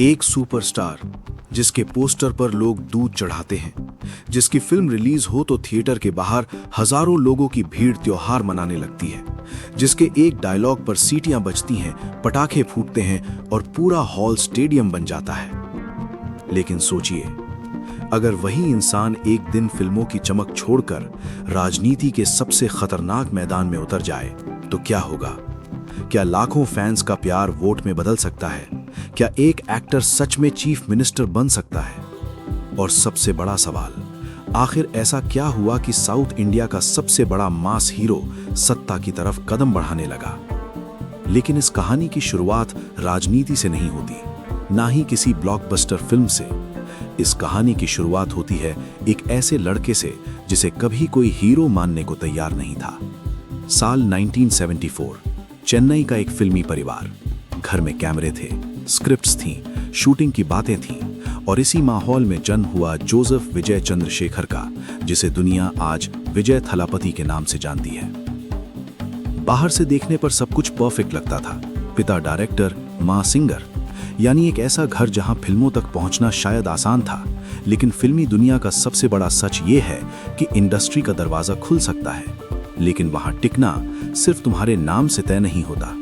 एक सुपरस्टार जिसके पोस्टर पर लोग दूध चढ़ाते हैं, जिसकी फिल्म रिलीज हो तो थिएटर के बाहर हजारों लोगों की भीड़ त्योहार मनाने लगती है, जिसके एक डायलॉग पर सीटियां बजती हैं, पटाखे फूटते हैं और पूरा हॉल स्टेडियम बन जाता है। लेकिन सोचिए, अगर वही इंसान एक दिन फिल्मों की चमक छोड़कर राजनीति के सबसे खतरनाक मैदान में उतर जाए तो क्या होगा? क्या लाखों फैंस का प्यार वोट में बदल सकता है? क्या एक एक्टर सच में चीफ मिनिस्टर बन सकता है? और सबसे बड़ा सवाल, आखिर ऐसा क्या हुआ कि साउथ इंडिया का सबसे बड़ा मास हीरो सत्ता की तरफ कदम बढ़ाने लगा? लेकिन इस कहानी की शुरुआत राजनीति से नहीं होती, ना ही किसी ब्लॉकबस्टर फिल्म से। इस कहानी की शुरुआत होती है एक ऐसे लड़के से जिसे कभी कोई हीरो मानने को तैयार नहीं था। साल 1974, चेन्नई का एक फिल्मी परिवार। घर में कैमरे थे, स्क्रिप्ट्स थीं, शूटिंग की बातें थीं और इसी माहौल में जन्म हुआ जोसेफ विजय चंद्रशेखर का, जिसे दुनिया आज विजय थलापति के नाम से जानती है। बाहर से देखने पर सब कुछ परफेक्ट लगता था। पिता डायरेक्टर, मां सिंगर, यानी एक ऐसा घर जहां फिल्मों तक पहुंचना शायद आसान था। लेकिन फिल्मी दुनिया का सबसे बड़ा सच ये है कि इंडस्ट्री का दरवाजा खुल सकता है, लेकिन वहां टिकना सिर्फ तुम्हारे नाम से तय नहीं होता।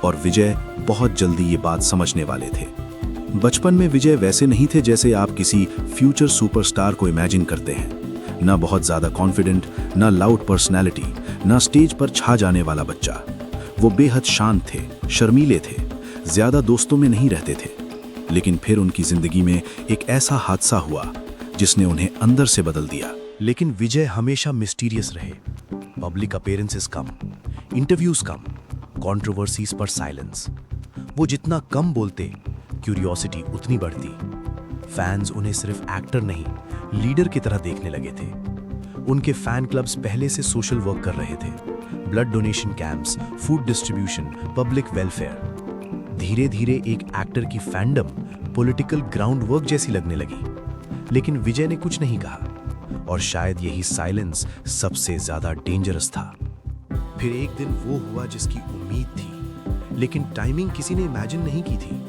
और विजय बहुत जल्दी ये बात समझने वाले थे। बचपन में विजय वैसे नहीं थे जैसे आप किसी फ्यूचर सुपरस्टार को इमेजिन करते हैं। ना बहुत ज्यादा कॉन्फिडेंट, ना लाउड पर्सनैलिटी, ना स्टेज पर छा जाने वाला बच्चा। वो बेहद शांत थे, शर्मीले थे, ज्यादा दोस्तों में नहीं रहते थे। लेकिन फिर उनकी जिंदगी में एक ऐसा हादसा हुआ जिसने उन्हें अंदर से बदल दिया। लेकिन विजय हमेशा मिस्टीरियस रहे। पब्लिक अपीयरेंसेस कम, इंटरव्यूज कम, कंट्रोवर्सीज पर साइलेंस। वो जितना कम बोलते, क्यूरियोसिटी उतनी बढ़ती। फैंस उन्हें सिर्फ एक्टर नहीं, लीडर की तरह देखने लगे थे। उनके फैन क्लब्स पहले से सोशल वर्क कर रहे थे, blood donation camps, food distribution, public welfare. धीरे धीरे एक एक्टर की फैंडम पॉलिटिकल ग्राउंड वर्क जैसी लगने लगी। लेकिन विजय ने कुछ नहीं कहा, और शायद यही साइलेंस सबसे ज्यादा डेंजरस था। फिर एक दिन वो हुआ जिसकी उम्मीद थी, लेकिन टाइमिंग किसी ने इमेजिन नहीं की थी।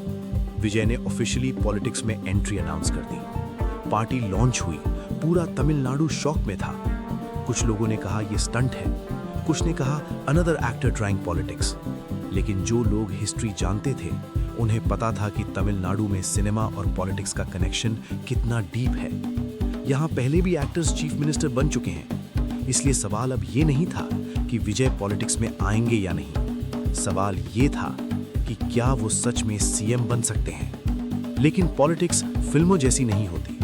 विजय ने ऑफिशियली पॉलिटिक्स में एंट्री अनाउंस कर दी। पार्टी लॉन्च हुई, पूरा तमिलनाडु शॉक में था। कुछ लोगों ने कहा यह स्टंट है, कुछ ने कहा अनदर एक्टर ट्राइंग पॉलिटिक्स। लेकिन जो लोग हिस्ट्री जानते थे, उन्हें पता था कि तमिलनाडु में सिनेमा और पॉलिटिक्स का कनेक्शन कितना डीप है। यहाँ पहले भी एक्टर्स चीफ मिनिस्टर बन चुके हैं, इसलिए सवाल अब ये नहीं था कि विजय पॉलिटिक्स में आएंगे या नहीं। सवाल ये था कि क्या वो सच में सीएम बन सकते हैं। लेकिन पॉलिटिक्स फिल्मों जैसी नहीं होती।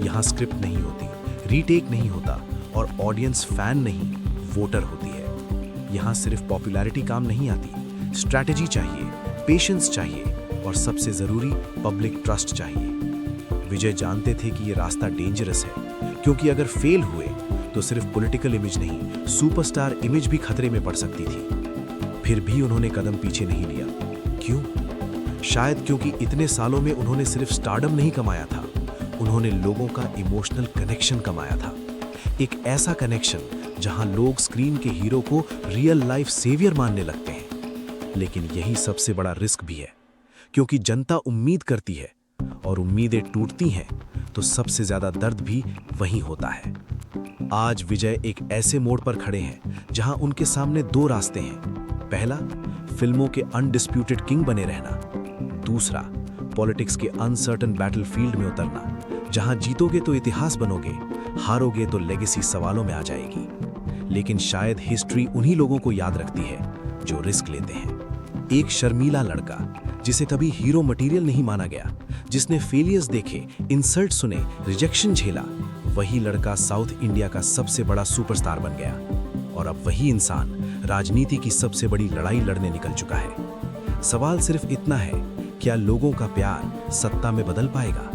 यहाँ स्क्रिप्ट नहीं होती, रीटेक नहीं होता और ऑडियंस फैन नहीं, वोटर होती है। यहाँ सिर्फ पॉपुलैरिटी काम नहीं आती, स्ट्रैटेजी चाहिए, पेशेंस चाहिए और सबसे जरूरी पब्लिक ट्रस्ट चाहिए। विजय जानते थे कि ये रास्ता डेंजरस है, क्योंकि अगर फेल हुए तो सिर्फ पॉलिटिकल इमेज नहीं, सुपरस्टार इमेज भी खतरे में पड़ सकती थी। फिर भी उन्होंने कदम पीछे नहीं लिया। क्यों? शायद क्योंकि इतने सालों में उन्होंने सिर्फ स्टारडम नहीं कमाया था, उन्होंने लोगों का इमोशनल कनेक्शन कमाया था। एक ऐसा कनेक्शन जहां लोग स्क्रीन के हीरो को रियल लाइफ सेवियर मानने लगते हैं। लेकिन यही सबसे बड़ा रिस्क भी है, क्योंकि जनता उम्मीद करती है और उम्मीदें टूटती हैं तो सबसे ज्यादा दर्द भी वहीं होता है। आज विजय एक ऐसे मोड़ पर खड़े हैं जहां उनके सामने दो रास्ते हैं। पहला, फिल्मों के अनडिस्प्यूटेड किंग बने रहना। दूसरा, पॉलिटिक्स के अनसर्टन बैटलफील्ड में उतरना, जहां जीतोगे तो इतिहास बनोगे, हारोगे तो लेगेसी सवालों में आ जाएगी। लेकिन शायद हिस्ट्री उन्हीं लोगों को याद रखती है जो रिस्क लेते हैं। एक शर्मीला लड़का जिसे कभी हीरो मटेरियल नहीं माना गया, जिसने फेलियर्स देखे, इंसल्ट सुने, रिजेक्शन झेला, वही लड़का साउथ इंडिया का सबसे बड़ा सुपरस्टार बन गया। और अब वही इंसान राजनीति की सबसे बड़ी लड़ाई लड़ने निकल चुका है। सवाल सिर्फ इतना है, क्या लोगों का प्यार सत्ता में बदल पाएगा?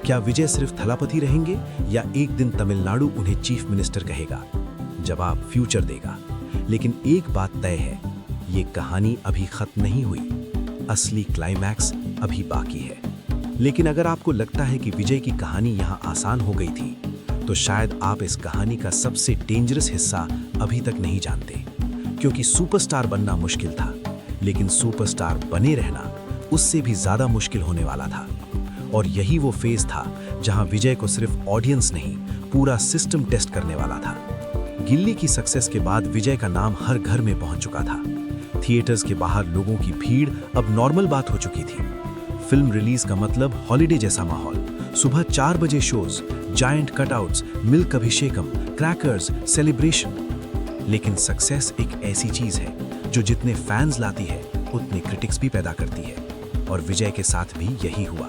क्या विजय सिर्फ थलापति रहेंगे या एक दिन तमिलनाडु उन्हें चीफ मिनिस्टर कहेगा? जवाब फ्यूचर देगा। लेकिन एक बात तय है, ये कहानी अभी खत्म नहीं हुई, असली क्लाइमैक्स अभी बाकी है। लेकिन अगर आपको लगता है कि विजय की कहानी यहाँ आसान हो गई थी, तो शायद आप इस कहानी का सबसे डेंजरस हिस्सा अभी तक नहीं जानते। क्योंकि सुपरस्टार बनना मुश्किल था, लेकिन सुपरस्टार बने रहना उससे भी ज्यादा मुश्किल होने वाला था। और यही वो फेज था जहां विजय को सिर्फ ऑडियंस नहीं, पूरा सिस्टम टेस्ट करने वाला था। गिल्ली की सक्सेस के बाद विजय का नाम हर घर में पहुंच चुका था। थिएटर्स के बाहर लोगों की भीड़ अब नॉर्मल बात हो चुकी थी। फिल्म रिलीज का मतलब हॉलिडे जैसा माहौल, सुबह 4 बजे shows, giant cutouts, milk abhishekam, crackers, celebration. लेकिन सक्सेस एक ऐसी चीज है जो जितने फैंस लाती है उतने क्रिटिक्स भी पैदा करती है, और विजय के साथ भी यही हुआ।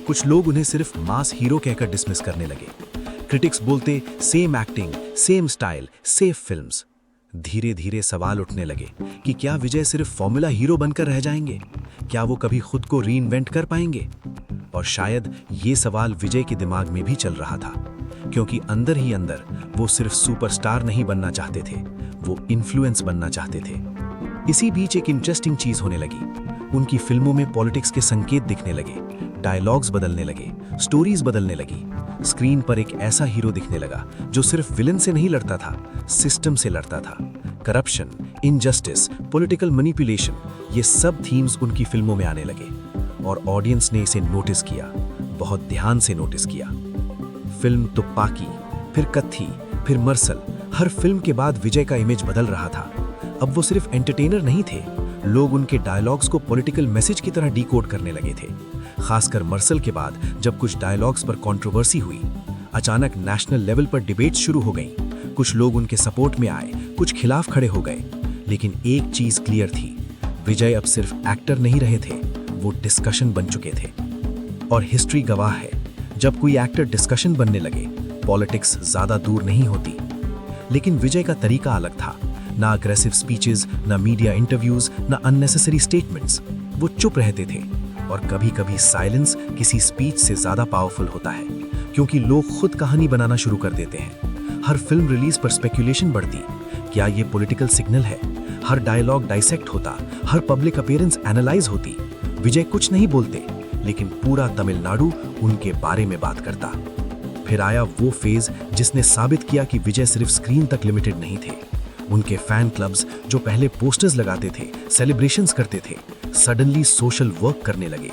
कुछ लोग उन्हें सिर्फ मास हीरो कहकर डिसमिस करने लगे। क्रिटिक्स बोलते same acting, same style, safe films. धीरे धीरे सवाल उठने लगे कि क्या विजय सिर्फ फॉर्मूला हीरो बनकर रह जाएंगे? क्या वो कभी खुद को रीइन्वेंट कर पाएंगे? और शायद ये सवाल विजय के दिमाग में भी चल रहा था, क्योंकि अंदर ही अंदर वो सिर्फ सुपरस्टार नहीं बनना चाहते थे, वो इन्फ्लुएंस बनना चाहते थे। इसी बीच एक इंटरेस्टिंग चीज होने लगी। उनकी फिल्मों में पॉलिटिक्स के संकेत दिखने लगे, डायलॉग्स बदलने लगे, स्टोरीज बदलने लगी। स्क्रीन पर एक ऐसा हीरो दिखने लगा जो सिर्फ विलन से नहीं लड़ता था, सिस्टम से लड़ता था। करप्शन, इनजस्टिस, पॉलिटिकल मैनिपुलेशन, ये सब थीम्स उनकी फिल्मों में आने लगे, और ऑडियंस ने इसे नोटिस किया, बहुत ध्यान से नोटिस किया। फिल्म तुप्पाकी, फिर कत्थी, फिर मर्सल, हर फिल्म के बाद विजय का इमेज बदल रहा था। अब वो सिर्फ एंटरटेनर नहीं थे, लोग उनके डायलॉग्स को पॉलिटिकल मैसेज की तरह डिकोड करने लगे थे। खासकर मर्सल के बाद जब कुछ डायलॉग्स पर कंट्रोवर्सी हुई, अचानक नेशनल लेवल पर डिबेट्स शुरू हो गई। कुछ लोग उनके सपोर्ट में आए, कुछ खिलाफ खड़े हो गए। लेकिन एक चीज क्लियर थी, विजय अब सिर्फ एक्टर नहीं रहे थे, वो डिस्कशन बन चुके थे। और हिस्ट्री गवाह है, जब कोई एक्टर डिस्कशन बनने लगे, पॉलिटिक्स ज्यादा दूर नहीं होती। लेकिन विजय का तरीका अलग था, ना अग्रेसिव स्पीचेस, ना मीडिया इंटरव्यूज, ना अननेसेसरी स्टेटमेंट्स। वो चुप रहते थे, और कभी-कभी साइलेंस किसी स्पीच से ज्यादा पावरफुल होता है, क्योंकि लोग खुद कहानी बनाना शुरू कर देते हैं। हर फिल्म रिलीज पर स्पेकुलेशन बढ़ती, क्या ये पॉलिटिकल सिग्नल है? हर डायलॉग डाइसेक्ट होता, हर पब्लिक अपीयरेंस एनालाइज होती। विजय कुछ नहीं बोलते, लेकिन पूरा तमिलनाडु उनके बारे में बात करता। फिर आया वो फेज जिसने साबित किया कि विजय सिर्फ स्क्रीन तक लिमिटेड नहीं थे। उनके फैन क्लब्स जो पहले पोस्टर्स लगाते थे, सेलिब्रेशंस करते थे, सडनली सोशल वर्क करने लगे।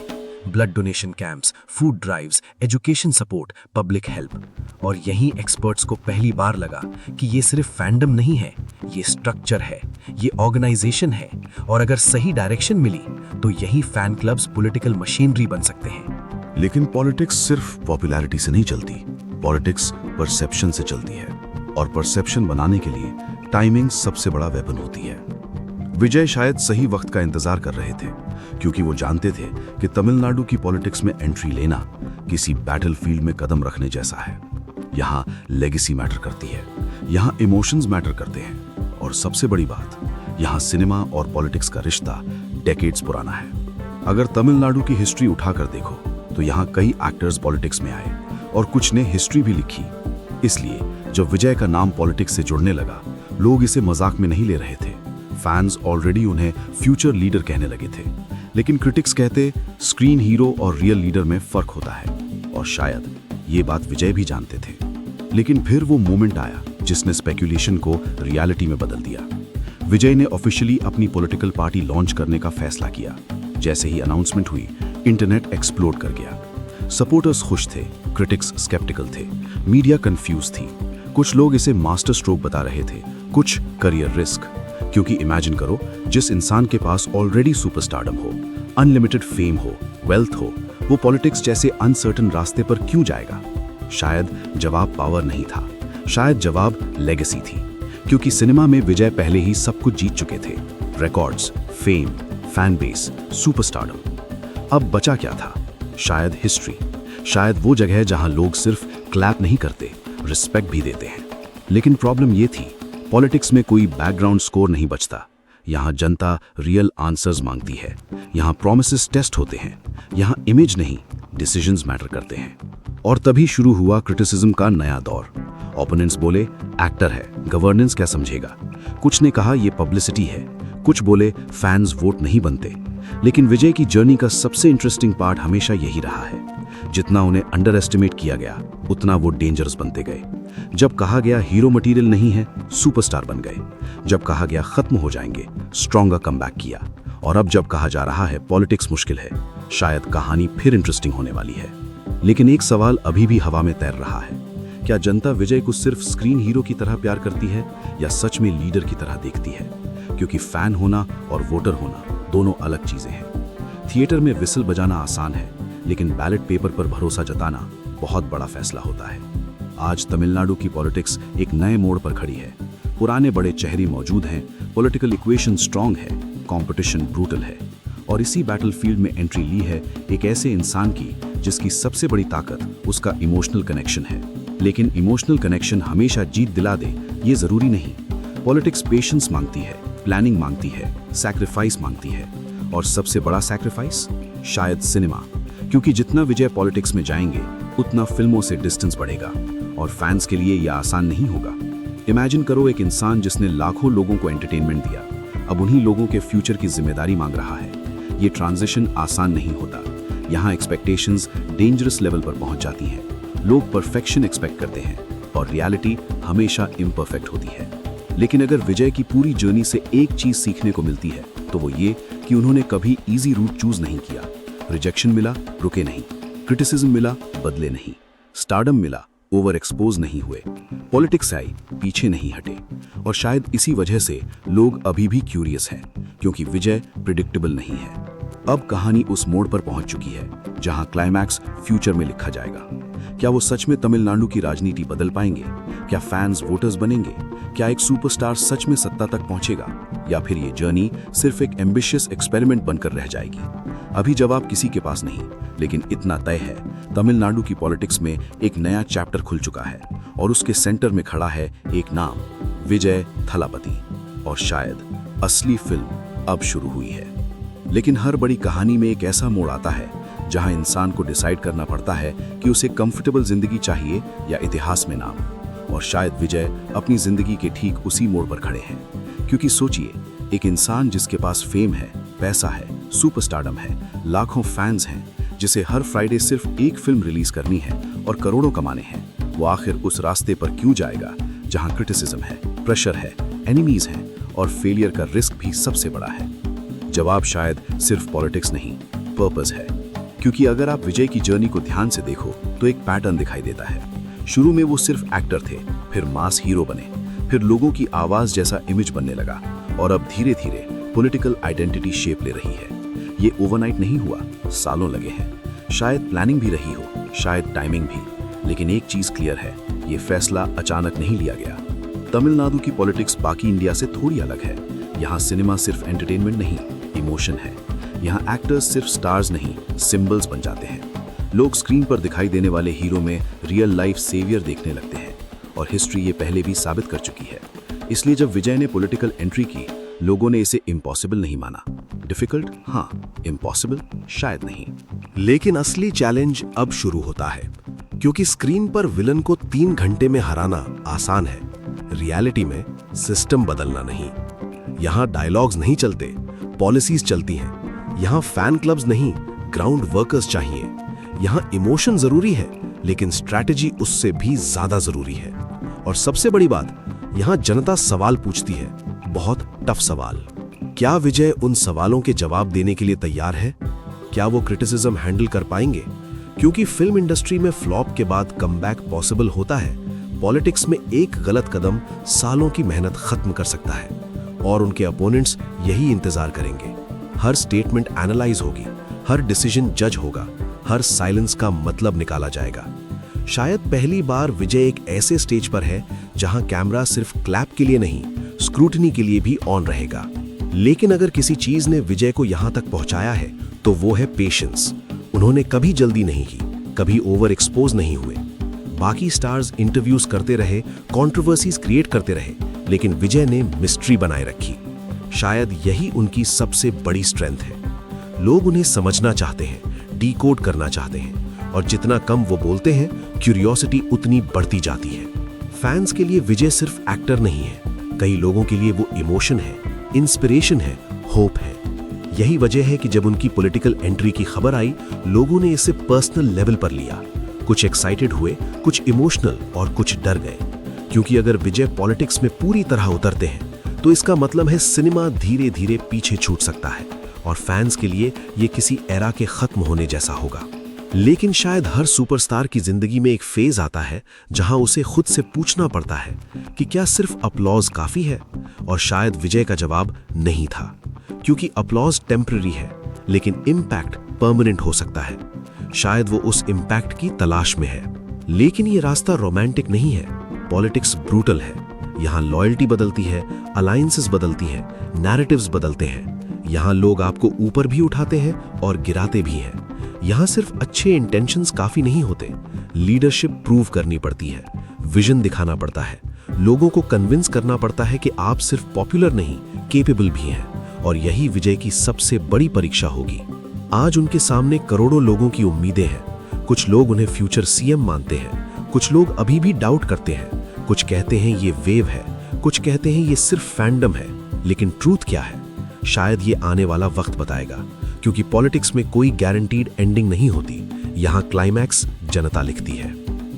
Blood donation camps, food drives, education support, public help. और यहीं एक्सपर्ट्स को पहली बार लगा कि ये सिर्फ फैंडम नहीं है, ये स्ट्रक्चर है, ये ऑर्गेनाइजेशन है, और अगर सही डायरेक्शन मिली तो यही फैन क्लब्स पॉलिटिकल मशीनरी बन सकते हैं। लेकिन पॉलिटिक्स सिर्फ पॉपुलैरिटी से नहीं चलती, पॉलिटिक्स परसेप्शन से चलती है, और परसेप्शन बनाने के लिए टाइमिंग सबसे बड़ा वेपन होती है। विजय शायद सही वक्त का इंतजार कर रहे थे, क्योंकि वो जानते थे कि तमिलनाडु की पॉलिटिक्स में एंट्री लेना किसी बैटलफील्ड में कदम रखने जैसा है। यहाँ लेगेसी मैटर करती है, यहाँ इमोशंस मैटर करते हैं, और सबसे बड़ी बात, यहाँ सिनेमा और पॉलिटिक्स का रिश्ता डेकेड्स पुराना है। अगर तमिलनाडु की हिस्ट्री उठाकर देखो तो यहाँ कई एक्टर्स पॉलिटिक्स में आए, और कुछ ने हिस्ट्री भी लिखी। इसलिए जब विजय का नाम पॉलिटिक्स से जुड़ने लगा, लोग इसे मजाक में नहीं ले रहे थे। फैंस ऑलरेडी उन्हें फ्यूचर लीडर कहने लगे थे। लेकिन क्रिटिक्स कहते स्क्रीन हीरो और रियल लीडर में फर्क होता है, और शायद ये बात विजय भी जानते थे। लेकिन फिर वो मोमेंट आया जिसने स्पेकुलेशन को रियलिटी में बदल दिया। विजय ने ऑफिशियली अपनी पॉलिटिकल पार्टी लॉन्च करने का फैसला किया। जैसे ही अनाउंसमेंट हुई, इंटरनेट एक्सप्लोड कर गया। सपोर्टर्स खुश थे, क्रिटिक्स स्केप्टिकल थे, मीडिया कंफ्यूज थी। कुछ लोग इसे मास्टर स्ट्रोक बता रहे थे, कुछ करियर रिस्क। क्योंकि इमेजिन करो, जिस इंसान के पास ऑलरेडी सुपरस्टारडम हो, अनलिमिटेड फेम हो, वेल्थ हो, वो पॉलिटिक्स जैसे अनसर्टन रास्ते पर क्यों जाएगा? शायद जवाब पावर नहीं था, शायद जवाब लेगेसी थी। क्योंकि सिनेमा में विजय पहले ही सब कुछ जीत चुके थे, records, fame, fan base, superstardom. अब बचा क्या था? शायद हिस्ट्री, शायद वो जगह जहां लोग सिर्फ क्लैप नहीं करते, रिस्पेक्ट भी देते हैं। लेकिन प्रॉब्लम ये थी, पॉलिटिक्स में कोई बैकग्राउंड स्कोर नहीं बचता। यहाँ जनता रियल आंसर्स मांगती है, यहाँ प्रॉमिसेस टेस्ट होते हैं, यहाँ इमेज नहीं, डिसीजंस मैटर करते हैं। और तभी शुरू हुआ क्रिटिसिज्म का नया दौर। ओपोनेंट्स बोले एक्टर है, गवर्नेंस क्या समझेगा। कुछ ने कहा ये पब्लिसिटी है, कुछ बोले फैंस वोट नहीं बनते। लेकिन विजय की जर्नी का सबसे इंटरेस्टिंग पार्ट हमेशा यही रहा है, जितना उन्हें अंडर एस्टिमेट किया गया, उतना वो डेंजरस बनते गए। जब कहा गया हीरो मटेरियल नहीं है, सुपरस्टार बन गए। जब कहा गया खत्म हो जाएंगे, स्ट्रॉन्गर कमबैक किया। और अब जब कहा जा रहा है पॉलिटिक्स मुश्किल है, शायद कहानी फिर इंटरेस्टिंग होने वाली है। लेकिन एक सवाल अभी भी हवा में तैर रहा है, क्या जनता विजय को सिर्फ स्क्रीन हीरो की तरह प्यार करती है या सच में लीडर की तरह देखती है? क्योंकि फैन होना और वोटर होना दोनों अलग चीजें हैं। थिएटर में विसल बजाना आसान है, लेकिन बैलेट पेपर पर भरोसा जताना बहुत बड़ा फैसला होता है। आज तमिलनाडु की पॉलिटिक्स एक नए मोड़ पर खड़ी है। पुराने बड़े चेहरे मौजूद हैं, पॉलिटिकल इक्वेशन स्ट्रांग है, कंपटीशन ब्रूटल है, और इसी बैटलफील्ड में एंट्री ली है एक ऐसे इंसान की जिसकी सबसे बड़ी ताकत उसका इमोशनल कनेक्शन है। लेकिन इमोशनल कनेक्शन हमेशा जीत दिला दे ये जरूरी नहीं। पॉलिटिक्स पेशेंस मांगती है, प्लानिंग मांगती है, सैक्रिफाइस मांगती है, और सबसे बड़ा सैक्रिफाइस शायद सिनेमा। क्योंकि जितना विजय पॉलिटिक्स में जाएंगे उतना फिल्मों से डिस्टेंस बढ़ेगा, और फैंस के लिए यह आसान नहीं होगा। इमेजिन करो एक इंसान जिसने लाखों लोगों को एंटरटेनमेंट दिया, अब उन्हीं लोगों के फ्यूचर की जिम्मेदारी मांग रहा है। ये ट्रांजिशन आसान नहीं होता। यहाँ एक्सपेक्टेशंस डेंजरस लेवल पर पहुंच जाती हैं। लोग परफेक्शन एक्सपेक्ट करते हैं और रियलिटी हमेशा इम्परफेक्ट होती है। लेकिन अगर विजय की पूरी जर्नी से एक चीज सीखने को मिलती है तो वो ये कि उन्होंने कभी इजी रूट चूज नहीं किया। रिजेक्शन मिला, रुके नहीं। क्रिटिसिज्म मिला, बदले नहीं। स्टारडम मिला, ओवर एक्सपोज नहीं हुए। पॉलिटिक्स आई, पीछे नहीं हटे। और शायद इसी वजह से लोग अभी भी क्यूरियस हैं, क्योंकि विजय प्रिडिक्टेबल नहीं है। अब कहानी उस मोड़ पर पहुंच चुकी है जहां क्लाइमैक्स फ्यूचर में लिखा जाएगा। क्या वो सच में तमिलनाडु की राजनीति बदल पाएंगे? क्या फैंस वोटर्स बनेंगे? क्या एक सुपरस्टार सच में सत्ता तक पहुंचेगा, या फिर ये जर्नी सिर्फ एक एम्बिशियस एक्सपेरिमेंट बनकर रह जाएगी? अभी जवाब किसी के पास नहीं, लेकिन इतना तय है, तमिलनाडु की पॉलिटिक्स में एक नया चैप्टर खुल चुका है, और उसके सेंटर में खड़ा है एक नाम, विजय थलापति। और शायद असली फिल्म अब शुरू हुई है। लेकिन हर बड़ी कहानी में एक ऐसा मोड़ आता है जहां इंसान को डिसाइड करना पड़ता है कि उसे कंफर्टेबल जिंदगी चाहिए या इतिहास में नाम। और शायद विजय अपनी जिंदगी के ठीक उसी मोड़ पर खड़े हैं। क्योंकि सोचिए, एक इंसान जिसके पास फेम है, पैसा है, सुपरस्टारडम है, लाखों फैंस हैं, जिसे हर फ्राइडे सिर्फ एक फिल्म रिलीज करनी है और करोड़ों कमाने हैं, वो आखिर उस रास्ते पर क्यों जाएगा जहां क्रिटिसिज्म है, प्रेशर है, एनिमीज हैं, और फेलियर का रिस्क भी सबसे बड़ा है? जवाब शायद सिर्फ पॉलिटिक्स नहीं, पर्पस है। क्योंकि अगर आप विजय की जर्नी को ध्यान से देखो तो एक पैटर्न दिखाई देता है। शुरू में वो सिर्फ एक्टर थे, फिर मास हीरो बने, फिर लोगों की आवाज जैसा इमेज बनने लगा, और अब धीरे धीरे पॉलिटिकल आइडेंटिटी शेप ले रही है। ये ओवरनाइट नहीं हुआ, सालों लगे हैं। शायद प्लानिंग भी रही हो, शायद टाइमिंग भी, लेकिन एक चीज क्लियर है, ये फैसला अचानक नहीं लिया गया। तमिलनाडु की पॉलिटिक्स बाकी इंडिया से थोड़ी अलग है। यहाँ सिनेमा सिर्फ एंटरटेनमेंट नहीं, इमोशन है। यहाँ एक्टर्स सिर्फ स्टार्स नहीं, सिंबल्स बन जाते हैं। लोग स्क्रीन पर दिखाई देने वाले हीरो में रियल लाइफ सेवियर देखने लगते हैं, और हिस्ट्री ये पहले भी साबित कर चुकी है। इसलिए जब विजय ने पॉलिटिकल एंट्री की, लोगों ने इसे इम्पॉसिबल नहीं माना। डिफिकल्ट, हाँ, इम्पॉसिबल शायद नहीं। लेकिन असली चैलेंज अब शुरू होता है, क्योंकि स्क्रीन पर विलन को 3 घंटे में हराना आसान है, रियलिटी में सिस्टम बदलना नहीं। यहाँ डायलॉग्स नहीं चलते, पॉलिसीज चलती हैं। यहाँ फैन क्लब्स नहीं, ग्राउंड वर्कर्स चाहिए। यहाँ इमोशन जरूरी है, लेकिन स्ट्रैटेजी उससे भी ज्यादा जरूरी है। और सबसे बड़ी बात, यहाँ जनता सवाल पूछती है, बहुत टफ सवाल। क्या विजय उन सवालों के जवाब देने के लिए तैयार है? क्या वो क्रिटिसिज्म हैंडल कर पाएंगे? क्योंकि फिल्म इंडस्ट्री में फ्लॉप के बाद कमबैक पॉसिबल होता है, पॉलिटिक्स में एक गलत कदम सालों की मेहनत खत्म कर सकता है, और उनके अपोनेंट्स यही इंतजार करेंगे। हर स्टेटमेंट एनालाइज होगी, हर डिसीजन जज होगा, हर साइलेंस का मतलब निकाला जाएगा। शायद पहली बार विजय एक ऐसे स्टेज पर है जहां कैमरा सिर्फ क्लैप के लिए नहीं, स्क्रूटनी के लिए भी ऑन रहेगा। लेकिन अगर किसी चीज ने विजय को यहां तक पहुंचाया है तो वो है पेशेंस। उन्होंने कभी जल्दी नहीं की, कभी ओवर एक्सपोज नहीं हुए। बाकी स्टार्स इंटरव्यूज करते रहे, कंट्रोवर्सीज क्रिएट करते रहे, लेकिन विजय ने मिस्ट्री बनाए रखी। शायद यही उनकी सबसे बड़ी स्ट्रेंथ है। लोग उन्हें समझना चाहते हैं, डीकोड करना चाहते हैं, और जितना कम वो बोलते हैं, क्यूरियोसिटी उतनी बढ़ती जाती है। फैंस के लिए विजय सिर्फ एक्टर नहीं है, कई लोगों के लिए वो इमोशन है, इंस्पिरेशन है, होप है। यही वजह है कि जब उनकी पॉलिटिकल एंट्री की खबर आई, लोगों ने इसे पर्सनल लेवल पर लिया। कुछ एक्साइटेड हुए, कुछ इमोशनल, और कुछ डर गए। क्योंकि अगर विजय पॉलिटिक्स में पूरी तरह उतरते हैं तो इसका मतलब है सिनेमा धीरे धीरे पीछे छूट सकता है, और फैंस के लिए ये किसी एरा के खत्म होने जैसा होगा। लेकिन शायद हर सुपरस्टार की जिंदगी में एक फेज आता है जहां उसे खुद से पूछना पड़ता है कि क्या सिर्फ अपलॉज काफी है, और शायद विजय का जवाब नहीं था, क्योंकि अपलॉज टेम्पररी है लेकिन इम्पैक्ट परमानेंट हो सकता है। शायद वो उस इम्पैक्ट की तलाश में है। लेकिन ये रास्ता रोमांटिक नहीं है, पॉलिटिक्स ब्रूटल है। यहाँ लॉयल्टी बदलती है, अलायंसेस बदलती हैं, नैरेटिव्स बदलते हैं। यहाँ लोग आपको ऊपर भी उठाते हैं और गिराते भी हैं। यहाँ सिर्फ अच्छे इंटेंशंस काफी नहीं होते, लीडरशिप प्रूव करनी पड़ती है, विजन दिखाना पड़ता है, लोगों को कन्विंस करना पड़ता है कि आप सिर्फ पॉपुलर नहीं, केपेबल भी हैं। और यही विजय की सबसे बड़ी परीक्षा होगी। आज उनके सामने करोड़ों लोगों की उम्मीदें हैं। कुछ लोग उन्हें फ्यूचर सीएम मानते हैं, कुछ लोग अभी भी डाउट करते हैं, कुछ कहते हैं ये वेव है, कुछ कहते हैं ये सिर्फ फैंडम है। लेकिन ट्रूथ क्या है, शायद ये आने वाला वक्त बताएगा, क्योंकि पॉलिटिक्स में कोई गारंटीड एंडिंग नहीं होती। यहाँ क्लाइमैक्स जनता लिखती है।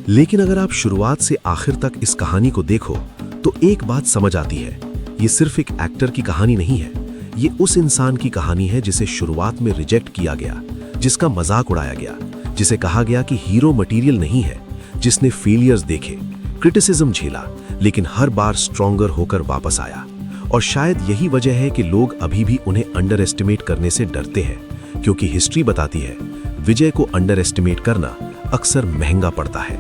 लेकिन अगर आप शुरुआत से आखिर तक इस कहानी को देखो तो एक बात समझ आती है, ये सिर्फ एक एक्टर की कहानी नहीं है, ये उस इंसान की कहानी है जिसे शुरुआत में रिजेक्ट किया गया, जिसका मजाक उड़ाया गया, जिसे कहा गया कि हीरो मटेरियल नहीं है, जिसने फेलियर्स देखे, क्रिटिसिज्म झेला, लेकिन हर बार स्ट्रॉन्गर होकर वापस आया। और शायद यही वजह है कि लोग अभी भी उन्हें अंडर एस्टिमेट करने से डरते हैं, क्योंकि हिस्ट्री बताती है विजय को अंडर एस्टिमेट करना अक्सर महंगा पड़ता है।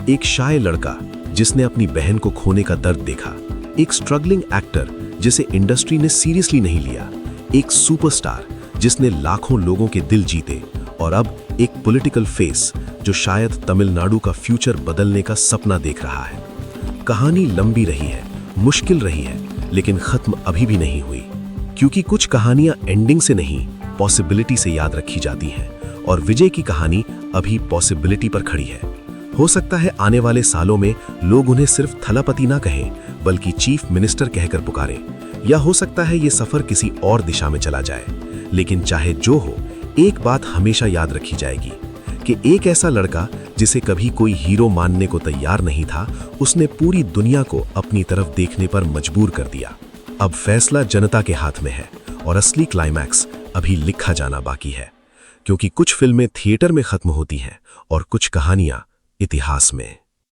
एक शाय लड़का जिसने अपनी बहन को खोने का दर्द देखा, एक स्ट्रगलिंग एक्टर जिसे इंडस्ट्री ने सीरियसली नहीं लिया, एक सुपरस्टार जिसने लाखों लोगों के दिल जीते, और अब एक पॉलिटिकल फेस जो शायद तमिलनाडु का फ्यूचर बदलने का सपना देख रहा है। कहानी लंबी रही है, मुश्किल रही है, लेकिन खत्म अभी भी नहीं हुई, क्योंकि कुछ कहानियां एंडिंग से नहीं, पॉसिबिलिटी से याद रखी जाती हैं, और विजय की कहानी अभी पॉसिबिलिटी पर खड़ी है। हो सकता है आने वाले सालों में लोग उन्हें सिर्फ थलापति ना कहें, बल्कि चीफ मिनिस्टर कहकर पुकारें, या हो सकता है ये सफर किसी और दिशा में चला जाए। लेकिन चाहे जो हो, एक बात हमेशा याद रखी जाएगी कि एक ऐसा लड़का जिसे कभी कोई हीरो मानने को तैयार नहीं था, उसने पूरी दुनिया को अपनी तरफ देखने पर मजबूर कर दिया। अब फैसला जनता के हाथ में है, और असली क्लाइमैक्स अभी लिखा जाना बाकी है, क्योंकि कुछ फिल्में थिएटर में खत्म होती हैं और कुछ कहानियां इतिहास में।